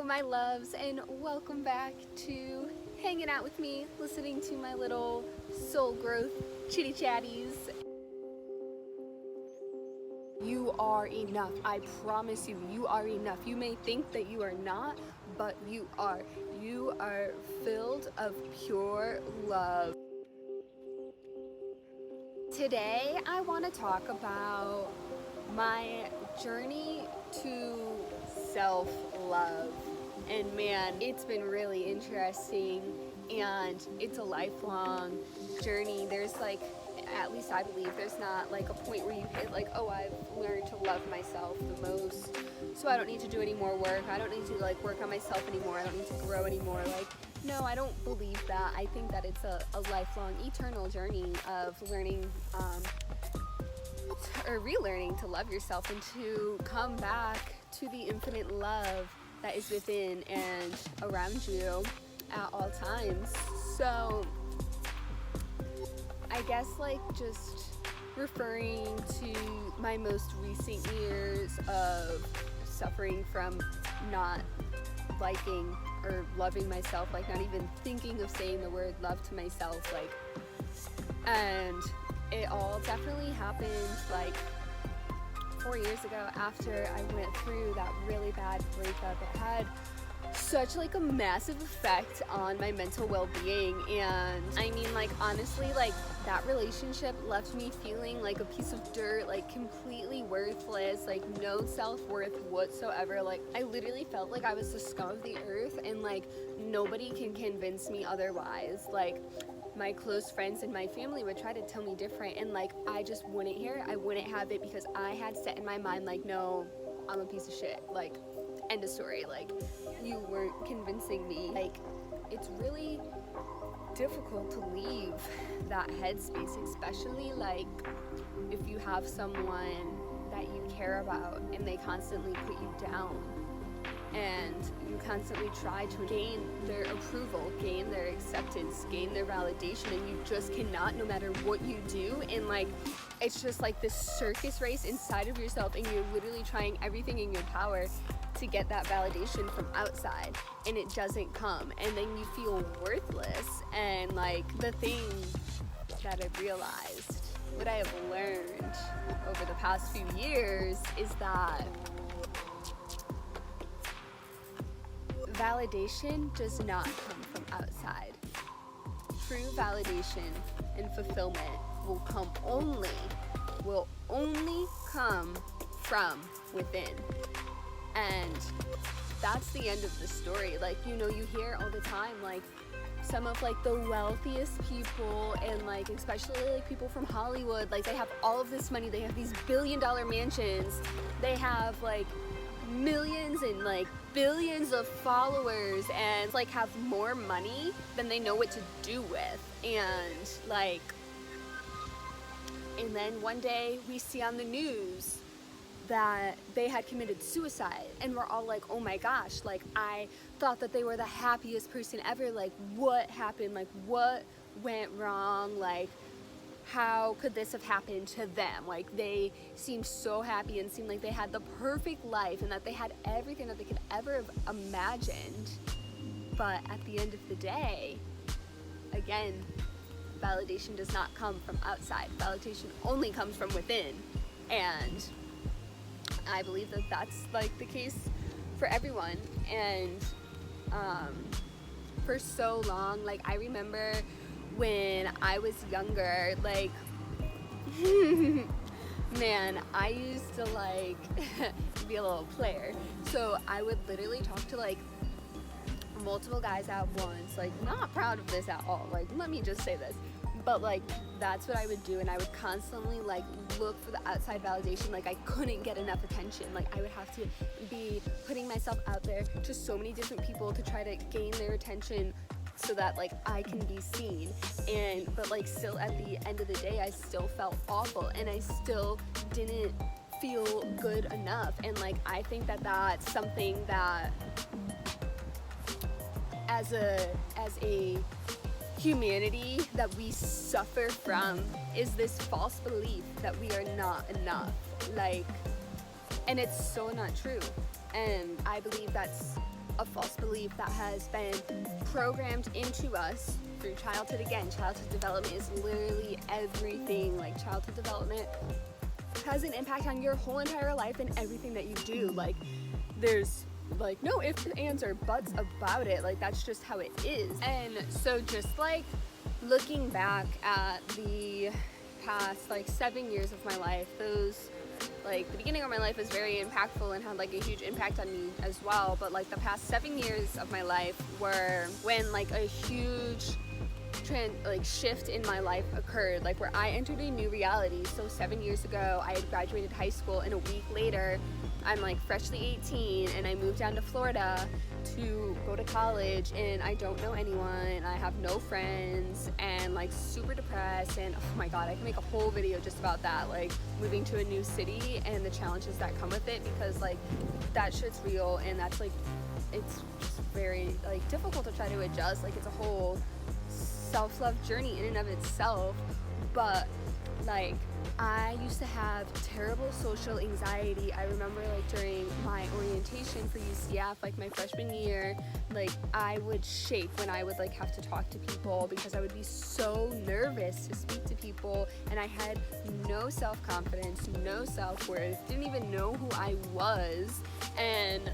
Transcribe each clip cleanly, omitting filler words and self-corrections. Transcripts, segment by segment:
Hello, my loves, and welcome back to hanging out with me, listening to my little soul growth chitty chatties. You are enough. I promise you, you are enough. You may think that you are not, but you are. You are filled of pure love. Today, I want to talk about my journey to self-love. And man, it's been really interesting, and it's a lifelong journey. There's at least I believe, there's not like a point where you hit oh, I've learned to love myself the most, so I don't need to do any more work. I don't need to work on myself anymore. I don't need to grow anymore. No, I don't believe that. I think that it's a lifelong, eternal journey of learning or relearning to love yourself and to come back to the infinite love that is within and around you at all times. So I guess just referring to my most recent years of suffering from not liking or loving myself, not even thinking of saying the word love to myself, and it all definitely happened 4 years ago after I went through that really bad breakup. It had such a massive effect on my mental well-being, and I mean honestly that relationship left me feeling like a piece of dirt, completely worthless, no self-worth whatsoever. I literally felt like I was the scum of the earth, and nobody can convince me otherwise. My close friends and my family would try to tell me different, and I just wouldn't hear it. I wouldn't have it, because I had set in my mind no, I'm a piece of shit, end of story. You weren't convincing me. It's really difficult to leave that headspace, especially if you have someone that you care about and they constantly put you down, and you constantly try to gain their approval, gain their acceptance, gain their validation, and you just cannot, no matter what you do. And it's just this circus race inside of yourself, and you're literally trying everything in your power to get that validation from outside, and it doesn't come, and then you feel worthless. And the thing that I've realized, what I have learned over the past few years, is that validation does not come from outside. True validation and fulfillment will only come from within. And that's the end of the story. You hear all the time, some of the wealthiest people, and especially people from Hollywood, they have all of this money, they have these billion-dollar mansions, they have millions and billions of followers, and have more money than they know what to do with. And then one day we see on the news that they had committed suicide, and we're all oh my gosh, I thought that they were the happiest person ever. What happened? What went wrong? How could this have happened to them? They seemed so happy and seemed like they had the perfect life, and that they had everything that they could ever have imagined. But at the end of the day, again, validation does not come from outside. Validation only comes from within. And I believe that that's the case for everyone. And for so long, I remember when I was younger, man, I used to be a little player. So I would literally talk to multiple guys at once. Not proud of this at all, let me just say this, but that's what I would do. And I would constantly look for the outside validation. I couldn't get enough attention. I would have to be putting myself out there to so many different people to try to gain their attention, so that I can be seen. But still at the end of the day, I still felt awful, and I still didn't feel good enough. And I think that that's something that as a humanity that we suffer from, is this false belief that we are not enough. And it's so not true. And I believe that's a false belief that has been programmed into us through childhood. Again, childhood development is literally everything. Like, childhood development has an impact on your whole entire life and everything that you do. Like, there's like no ifs, ands, or buts about it. Like, that's just how it is. And so just like looking back at the past like 7 years of my life, those like the beginning of my life was very impactful and had like a huge impact on me as well, but like the past 7 years of my life were when like a huge shift in my life occurred, like where I entered a new reality. So 7 years ago I had graduated high school, and a week later I'm like freshly 18 and I moved down to Florida to go to college, and I don't know anyone, I have no friends, and like super depressed. And oh my god, I can make a whole video just about that, like moving to a new city and the challenges that come with it, because like that shit's real, and that's like, it's just very like difficult to try to adjust. Like, it's a whole self-love journey in and of itself. But like, I used to have terrible social anxiety. I remember like during my orientation for UCF, like my freshman year, like I would shake when I would like have to talk to people, because I would be so nervous to speak to people, and I had no self-confidence, no self-worth, didn't even know who I was. And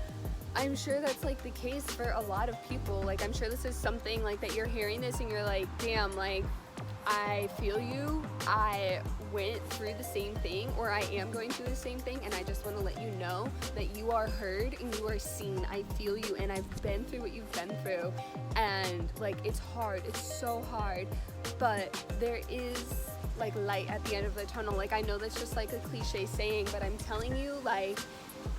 I'm sure that's like the case for a lot of people. Like, I'm sure this is something like that you're hearing this and you're like, damn, like I feel you, I went through the same thing, or I am going through the same thing, and I just want to let you know that you are heard and you are seen. I feel you, and I've been through what you've been through, and like it's hard, it's so hard, but there is like light at the end of the tunnel. Like, I know that's just like a cliche saying, but I'm telling you, like,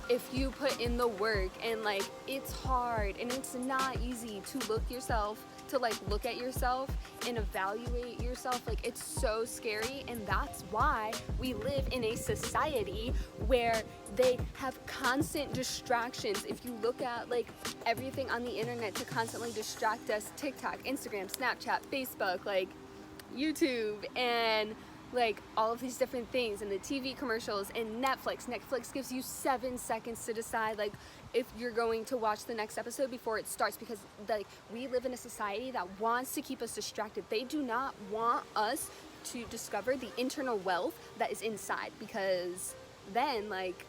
if you put in the work, and like it's hard and it's not easy to look at yourself and evaluate yourself. Like, it's so scary, and that's why we live in a society where they have constant distractions. If you look at like everything on the internet to constantly distract us, TikTok, Instagram, Snapchat, Facebook, like YouTube, and like all of these different things, and the TV commercials, and Netflix gives you 7 seconds to decide like if you're going to watch the next episode before it starts, because like we live in a society that wants to keep us distracted. They do not want us to discover the internal wealth that is inside, because then like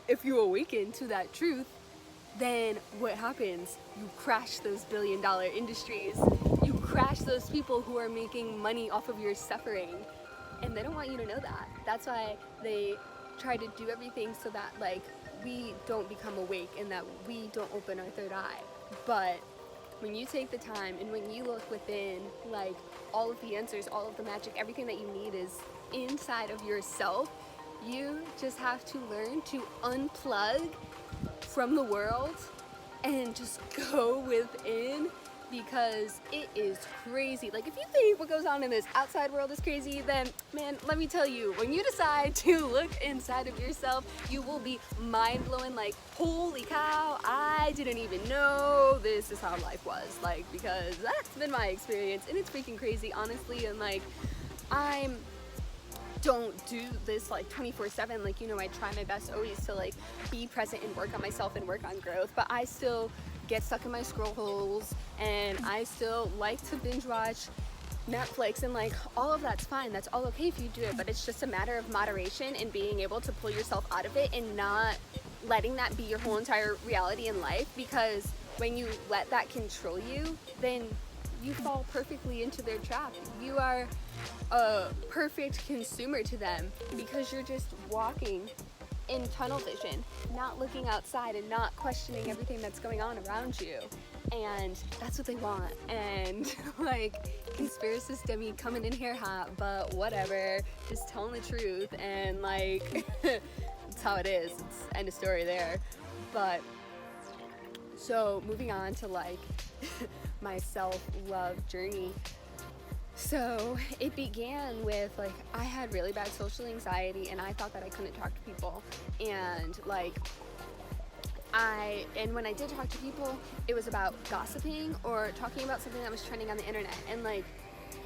if you awaken to that truth, then what happens? You crash those billion-dollar industries. You crash those people who are making money off of your suffering, and they don't want you to know that. That's why they try to do everything so that like we don't become awake and that we don't open our third eye. But when you take the time and when you look within, like all of the answers, all of the magic, everything that you need is inside of yourself. You just have to learn to unplug from the world and just go within, because it is crazy. Like, if you think what goes on in this outside world is crazy, then man, let me tell you, when you decide to look inside of yourself, you will be mind-blowing. Like, holy cow, I didn't even know this is how life was, like, because that's been my experience, and it's freaking crazy, honestly. And like, I'm don't do this like 24/7. Like, you know, I try my best always to like be present and work on myself and work on growth, but I still get stuck in my scroll holes, and I still like to binge watch Netflix, and like all of that's fine. That's all okay if you do it, but it's just a matter of moderation and being able to pull yourself out of it and not letting that be your whole entire reality in life, because when you let that control you, then you fall perfectly into their trap. You are a perfect consumer to them, because you're just walking in tunnel vision, not looking outside and not questioning everything that's going on around you. And that's what they want. And like, conspiracist Demi coming in here hot, but whatever, just telling the truth, and like that's how it is. It's end of story there. But so moving on to like my self-love journey. So it began with like, I had really bad social anxiety, and I thought that I couldn't talk to people, and like and when I did talk to people, it was about gossiping or talking about something that was trending on the internet. And like,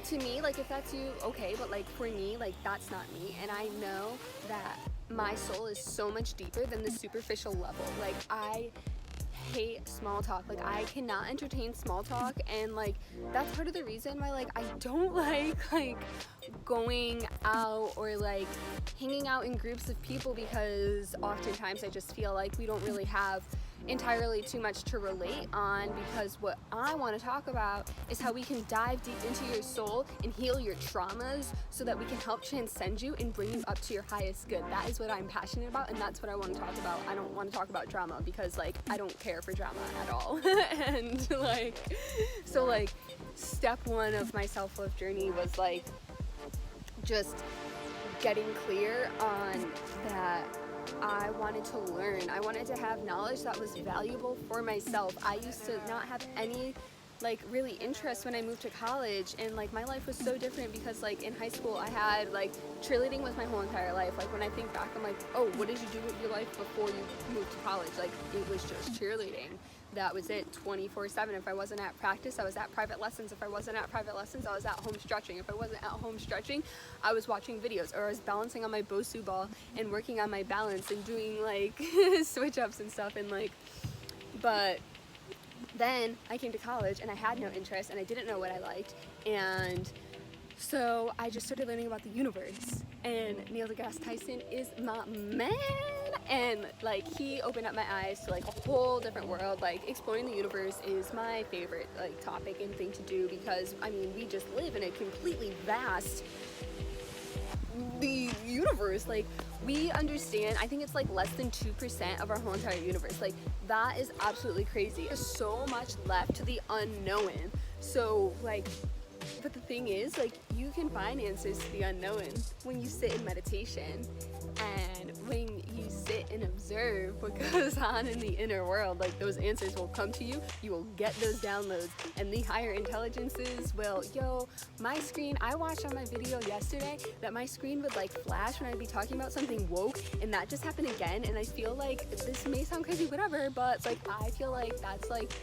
to me, like, if that's you, okay, but like for me, like that's not me. And I know that my soul is so much deeper than the superficial level. Like, I hate small talk. Like, I cannot entertain small talk, and like that's part of the reason why like I don't like going out or like hanging out in groups of people, because oftentimes I just feel like we don't really have entirely too much to relate on, because what I want to talk about is how we can dive deep into your soul and heal your traumas so that we can help transcend you and bring you up to your highest good. That is what I'm passionate about, and that's what I want to talk about. I don't want to talk about drama because like I don't care for drama at all. And like, so like step one of my self-love journey was like just getting clear on that I wanted to learn. I wanted to have knowledge that was valuable for myself. I used to not have any like really interest when I moved to college, and like my life was so different because like in high school I had like cheerleading was my whole entire life. Like when I think back, I'm like, oh, what did you do with your life before you moved to college? Like it was just cheerleading. That was it, 24/7. If I wasn't at practice, I was at private lessons. If I wasn't at private lessons, I was at home stretching. If I wasn't at home stretching, I was watching videos, or I was balancing on my Bosu ball and working on my balance and doing like switch ups and stuff. And like, but then I came to college and I had no interest and I didn't know what I liked. And so I just started learning about the universe. And Neil deGrasse Tyson is my man. And like he opened up my eyes to like a whole different world. Like exploring the universe is my favorite like topic and thing to do, because I mean we just live in a completely vast the universe. Like we understand, I think it's like less than 2% of our whole entire universe. Like that is absolutely crazy. There's so much left to the unknown. So like, but the thing is, like, you can find answers to the unknown when you sit in meditation and when you sit and observe what goes on in the inner world. Like, those answers will come to you. You will get those downloads, and the higher intelligences will, my screen, I watched on my video yesterday that my screen would like flash when I'd be talking about something woke, and that just happened again. And I feel like this may sound crazy, whatever, but like I feel like that's like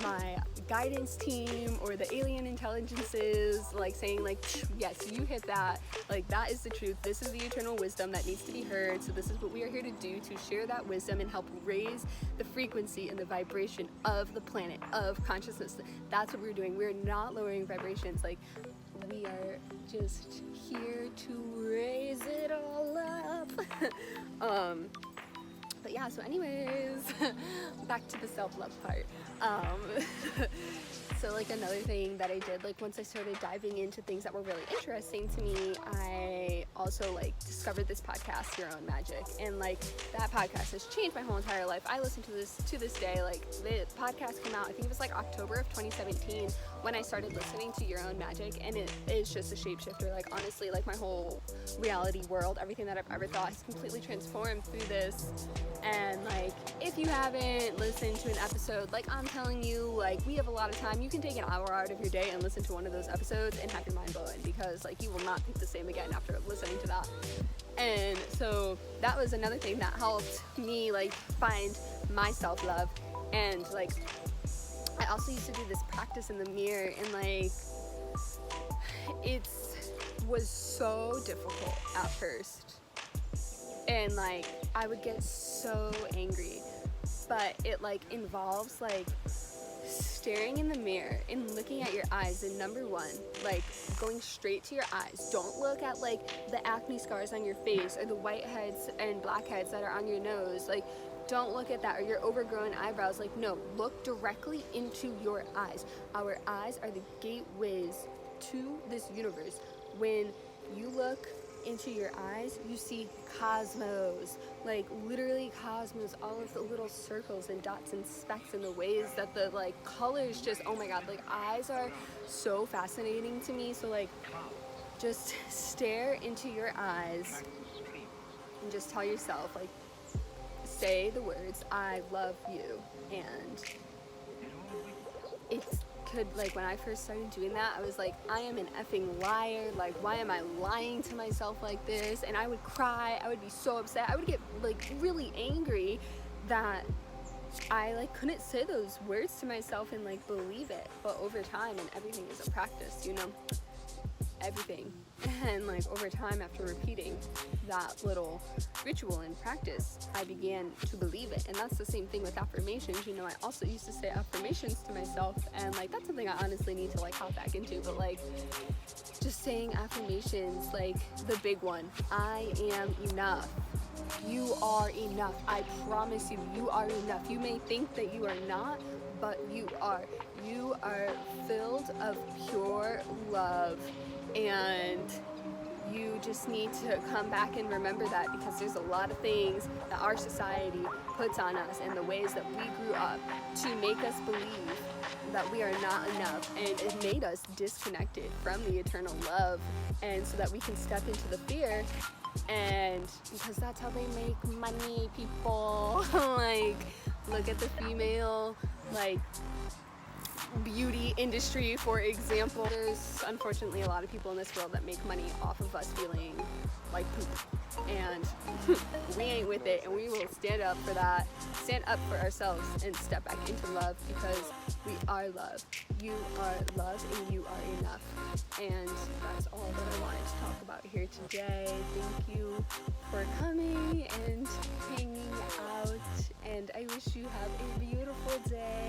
my guidance team or the alien intelligences like saying like, yes, you hit that, like that is the truth, this is the eternal wisdom that needs to be heard, so this is what we are here to do, to share that wisdom and help raise the frequency and the vibration of the planet, of consciousness. That's what we're doing. We're not lowering vibrations, like we are just here to raise it all up. But yeah, so anyways, back to the self-love part. So like another thing that I did, like once I started diving into things that were really interesting to me, I also like discovered this podcast, Your Own Magic, and like that podcast has changed my whole entire life. I listen to this day. Like the podcast came out, I think it was like October of 2017 when I started listening to Your Own Magic, and it is just a shapeshifter. Like honestly, like my whole reality world, everything that I've ever thought has completely transformed through this. And like if you haven't listened to an episode, like I'm telling you, like we have a lot of time. You can take an hour out of your day and listen to one of those episodes and have your mind blown, because like you will not think the same again after listening to that. And so that was another thing that helped me like find my self-love. And like I also used to do this practice in the mirror, and like it was so difficult at first, and like I would get so angry, but it like involves like staring in the mirror and looking at your eyes. And number one, like going straight to your eyes. Don't look at like the acne scars on your face or the whiteheads and blackheads that are on your nose. Like don't look at that, or your overgrown eyebrows. Like no, look directly into your eyes. Our eyes are the gateways to this universe. When you look into your eyes, you see cosmos, like literally cosmos, all of the little circles and dots and specks and the ways that the like colors just, oh my god, like eyes are so fascinating to me. So like just stare into your eyes and just tell yourself, like say the words, I love you. And it's could, like when I first started doing that, I was like, I am an effing liar, like why am I lying to myself like this? And I would cry, I would be so upset, I would get like really angry that I like couldn't say those words to myself and like believe it. But over time, and everything is a practice, you know, everything. And like over time, after repeating that little ritual and practice, I began to believe it. And that's the same thing with affirmations. You know, I also used to say affirmations to myself, and like that's something I honestly need to like hop back into. But like just saying affirmations, like the big one, I am enough. You are enough. I promise you, you are enough. You may think that you are not, but you are. You are filled of pure love, and you just need to come back and remember that, because there's a lot of things that our society puts on us and the ways that we grew up to make us believe that we are not enough, and it made us disconnected from the eternal love, and so that we can step into the fear. And because that's how they make money, people. Like, look at the female like beauty industry, for example. There's unfortunately a lot of people in this world that make money off of us feeling like poop, and we ain't with it, and we will stand up for that, stand up for ourselves, and step back into love, because we are love. You are love, and you are enough. And that's all that I wanted to talk about here today. Thank you for coming and hanging out, and I wish you have a beautiful day.